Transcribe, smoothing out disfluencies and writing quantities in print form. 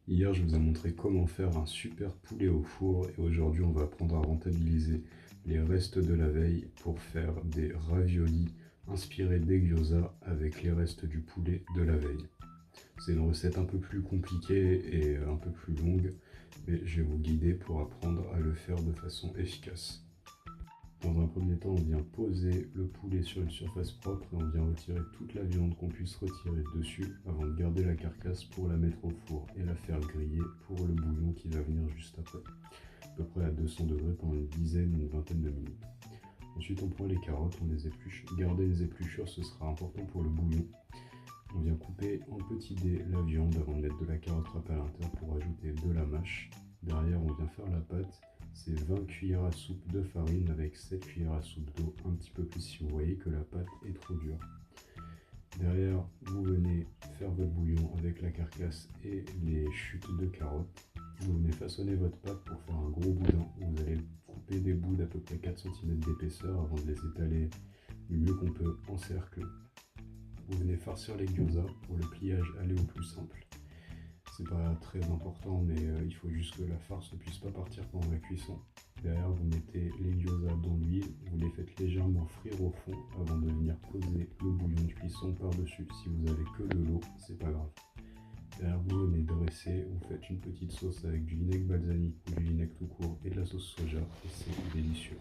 Hier, je vous ai montré comment faire un super poulet au four et aujourd'hui, on va apprendre à rentabiliser les restes de la veille pour faire des raviolis inspirés des gyoza avec les restes du poulet de la veille. C'est une recette un peu plus compliquée et un peu plus longue, mais je vais vous guider pour apprendre à le faire de façon efficace. Dans un premier temps, on vient poser le poulet sur une surface propre et on vient retirer toute la viande qu'on puisse retirer dessus avant de garder la carcasse pour la mettre au four et la faire griller pour le bouillon qui va venir juste après, à peu près à 200 degrés pendant une dizaine ou une vingtaine de minutes. Ensuite, on prend les carottes, on les épluche. Garder les épluchures, ce sera important pour le bouillon. On vient couper en petits dés la viande avant de mettre de la carotte râpée à l'intérieur pour ajouter de la mâche. Derrière, on vient faire la pâte. C'est 20 cuillères à soupe de farine avec 7 cuillères à soupe d'eau, un petit peu plus si vous voyez que la pâte est trop dure. Derrière, vous venez faire votre bouillon avec la carcasse et les chutes de carottes. Vous venez façonner votre pâte pour faire un gros boudin. Vous allez couper des bouts d'à peu près 4 cm d'épaisseur avant de les étaler du mieux qu'on peut en cercle. Vous venez farcir les gyoza pour le pliage aller au plus simple. C'est pas très important, mais il faut juste que la farce ne puisse pas partir pendant la cuisson. Derrière, vous mettez les gyoza dans l'huile, vous les faites légèrement frire au fond avant de venir poser le bouillon de cuisson par-dessus. Si vous avez que de l'eau, c'est pas grave. Derrière, vous venez dresser, vous faites une petite sauce avec du vinaigre balsamique ou du vinaigre tout court et de la sauce soja et c'est délicieux.